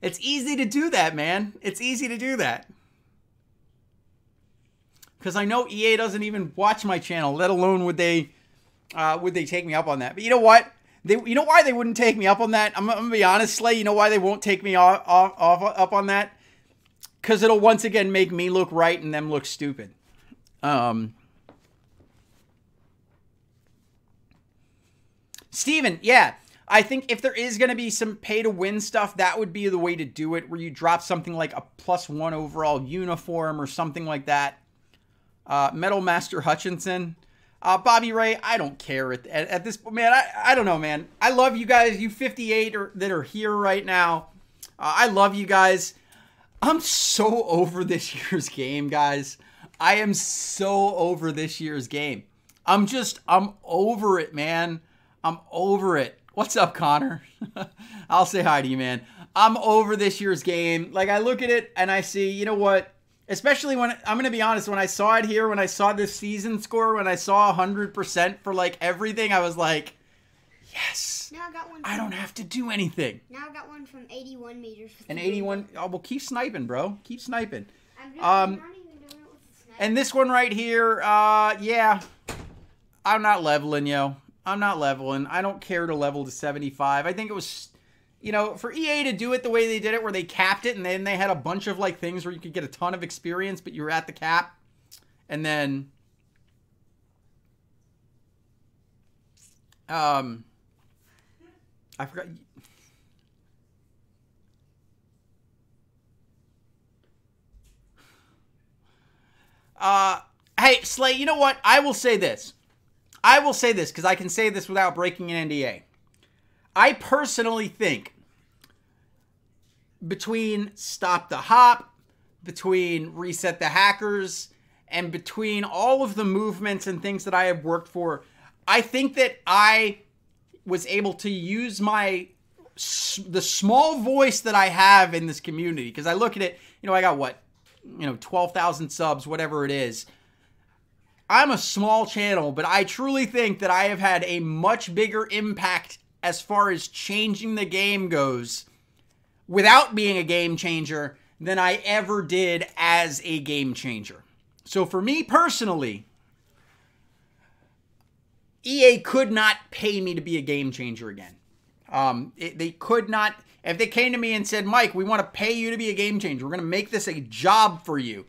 It's easy to do that, man. It's easy to do that. Because I know EA doesn't even watch my channel, let alone would they take me up on that. But you know what? You know why they wouldn't take me up on that? I'm gonna be honest, Slay. You know why they won't take me up on that? Because it'll once again make me look right and them look stupid. Steven, yeah. I think if there is going to be some pay-to-win stuff, that would be the way to do it, where you drop something like a +1 overall uniform or something like that. Metal Master Hutchinson. Bobby Ray, I don't care at this point. Man, I don't know, man. I love you guys, you 58 that are here right now. I love you guys. I'm so over this year's game, guys. I am so over this year's game. I'm over it, man. I'm over it. What's up, Connor? I'll say hi to you, man. I'm over this year's game. Like, I look at it and I see, you know what? Especially when, I'm going to be honest, when I saw it here, when I saw this season score, when I saw 100% for, like, everything, I was like, yes. Now I got one. I don't have to do anything. Now I got one from 81 meters. An 81. Oh, well, keep sniping, bro. Keep sniping. I'm not even doing it with the sniper. And this one right here, yeah. I'm not leveling, yo. I'm not leveling. I don't care to level to 75. I think it was, you know, for EA to do it the way they did it, where they capped it, and then they had a bunch of, like, things where you could get a ton of experience, but you were at the cap. And then, I forgot. Hey, Slay, you know what? I will say this. I will say this because I can say this without breaking an NDA. I personally think between Stop the Hop, between Reset the Hackers, and between all of the movements and things that I have worked for, I think that I was able to use the small voice that I have in this community. Because I look at it, you know, I got what? You know, 12,000 subs, whatever it is. I'm a small channel, but I truly think that I have had a much bigger impact as far as changing the game goes without being a game changer than I ever did as a game changer. So for me personally, EA could not pay me to be a game changer again. They could not. If they came to me and said, Mike, we want to pay you to be a game changer, we're going to make this a job for you,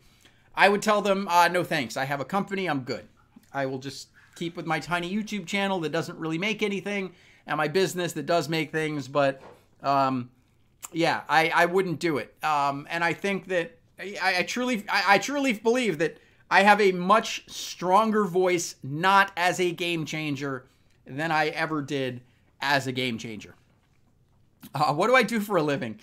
I would tell them, no thanks. I have a company. I'm good. I will just keep with my tiny YouTube channel that doesn't really make anything and my business that does make things. But, yeah, I wouldn't do it. And I think that I truly believe that I have a much stronger voice, not as a game changer, than I ever did as a game changer. What do I do for a living?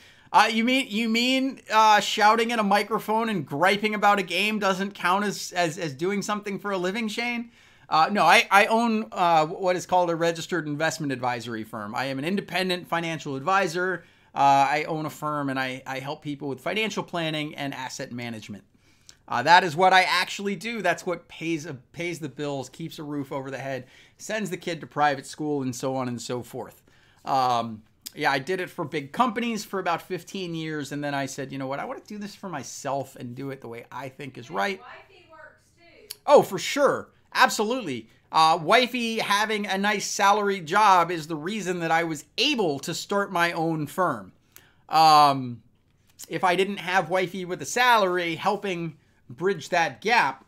You mean shouting in a microphone and griping about a game doesn't count as doing something for a living, Shane? No, I own what is called a registered investment advisory firm. I am an independent financial advisor. I own a firm, and I help people with financial planning and asset management. That is what I actually do. That's what pays the bills, keeps a roof over the head, sends the kid to private school, and so on and so forth. Yeah, I did it for big companies for about 15 years, and then I said, you know what, I want to do this for myself and do it the way I think is right. Wifey works too. Oh, for sure. Absolutely. Wifey having a nice salary job is the reason that I was able to start my own firm. If I didn't have wifey with a salary helping bridge that gap,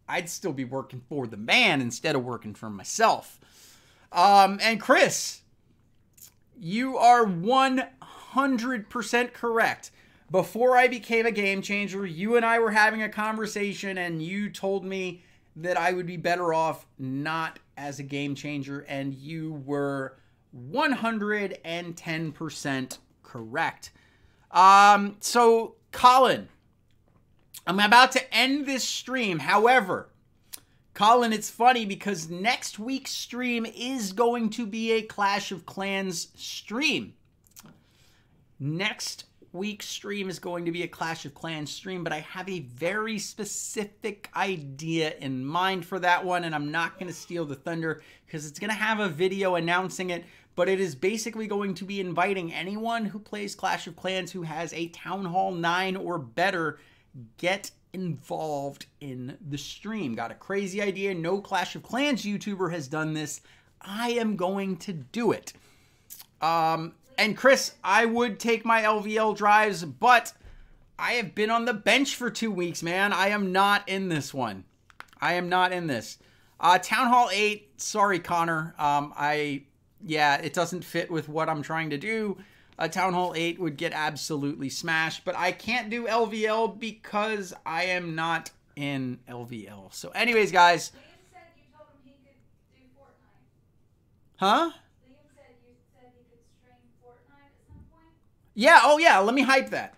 I'd still be working for the man instead of working for myself. And Chris, you are 100% correct. Before I became a game changer, you and I were having a conversation and you told me that I would be better off not as a game changer, and you were 110% correct. So Colin, I'm about to end this stream. However, Colin, it's funny because next week's stream is going to be a Clash of Clans stream. Next week's stream is going to be a Clash of Clans stream, but I have a very specific idea in mind for that one, and I'm not going to steal the thunder because it's going to have a video announcing it, but it is basically going to be inviting anyone who plays Clash of Clans who has a Town Hall 9 or better, get involved in the stream. Got a crazy idea. No Clash of Clans YouTuber has done this. I am going to do it. And Chris, I would take my LVL drives, but I have been on the bench for 2 weeks, man. I am not in this one. I am not in this. Town Hall 8, sorry, Connor. Yeah, it doesn't fit with what I'm trying to do. Town Hall 8 would get absolutely smashed, but I can't do LVL because I am not in LVL. So anyways, guys. Liam said you told him he could do Fortnite. Huh? Liam said you said he could stream Fortnite at some point. Yeah, oh yeah, let me hype that.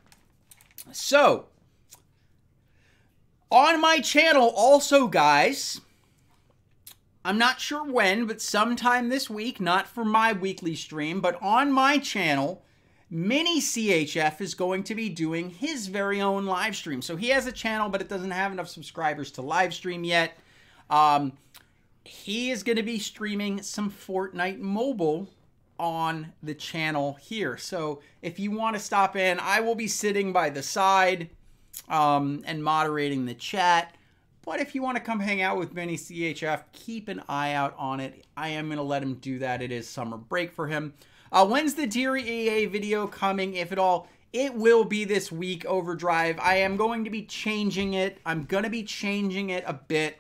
So, on my channel also, guys, I'm not sure when, but sometime this week, not for my weekly stream, but on my channel, Mini CHF is going to be doing his very own live stream. So he has a channel, but it doesn't have enough subscribers to live stream yet. He is going to be streaming some Fortnite Mobile on the channel here. So if you want to stop in, I will be sitting by the side and moderating the chat. But if you want to come hang out with Mini CHF, keep an eye out on it. I am going to let him do that. It is summer break for him. When's the Dear EA video coming, if at all? It will be this week, Overdrive. I am going to be changing it. I'm going to be changing it a bit.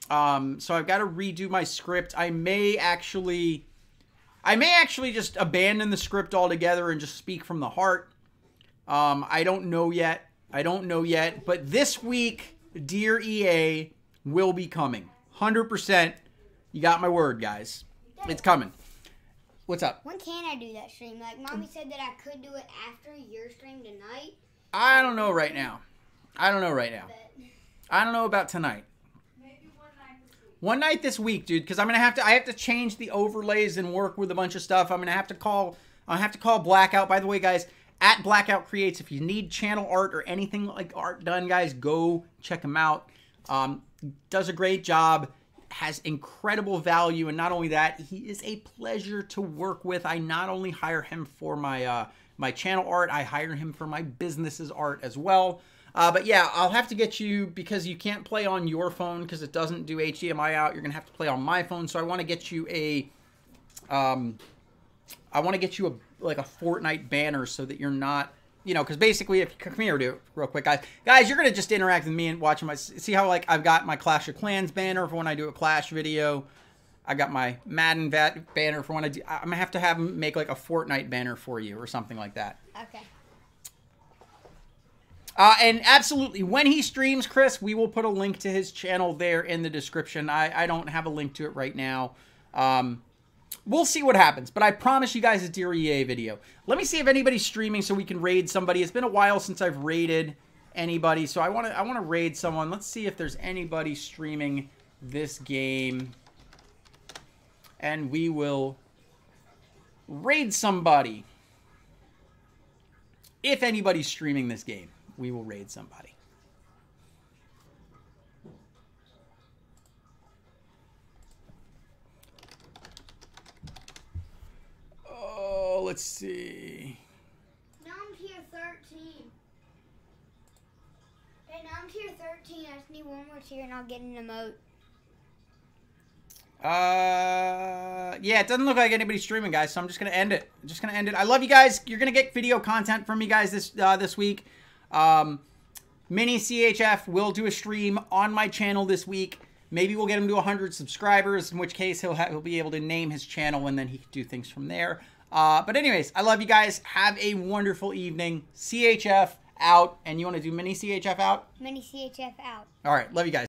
So I've got to redo my script. I may actually just abandon the script altogether and just speak from the heart. I don't know yet. But this week, Dear EA will be coming. 100%. You got my word, guys. It's coming. What's up? When can I do that stream? Like, Mommy said that I could do it after your stream tonight. I don't know right now. I don't know about tonight. Maybe one night this week. One night this week, dude, because I have to change the overlays and work with a bunch of stuff. I have to call Blackout. By the way, guys, at Blackout Creates, if you need channel art or anything like art done, guys, go check him out. Does a great job. Has incredible value, and not only that, he is a pleasure to work with. I not only hire him for my my channel art, I hire him for my business's art as well. But yeah, I'll have to get you, because you can't play on your phone because it doesn't do HDMI out. You're gonna have to play on my phone. So I want to get you a like a Fortnite banner so that you're not, you know, because basically, if you come here, do it real quick, guys. Guys, you're gonna just interact with me and watching my. See how like I've got my Clash of Clans banner for when I do a Clash video. I got my Madden banner for when I do. I'm gonna have to have them make like a Fortnite banner for you or something like that. Okay. And absolutely, when he streams, Chris, we will put a link to his channel there in the description. I don't have a link to it right now. We'll see what happens, but I promise you guys a Dear EA video. Let me see if anybody's streaming so we can raid somebody. It's been a while since I've raided anybody, so I want to raid someone. Let's see if there's anybody streaming this game, and we will raid somebody. If anybody's streaming this game, we will raid somebody. Oh, let's see. Now I'm tier 13. Okay, now I'm tier 13. I just need one more tier and I'll get an emote. Yeah, it doesn't look like anybody's streaming, guys, so I'm just gonna end it. I love you guys. You're gonna get video content from me guys this week. Mini CHF will do a stream on my channel this week. Maybe we'll get him to 100 subscribers, in which case he'll be able to name his channel, and then he can do things from there. But anyways, I love you guys. Have a wonderful evening. CHF out. And you want to do mini CHF out? Mini CHF out. All right. Love you guys.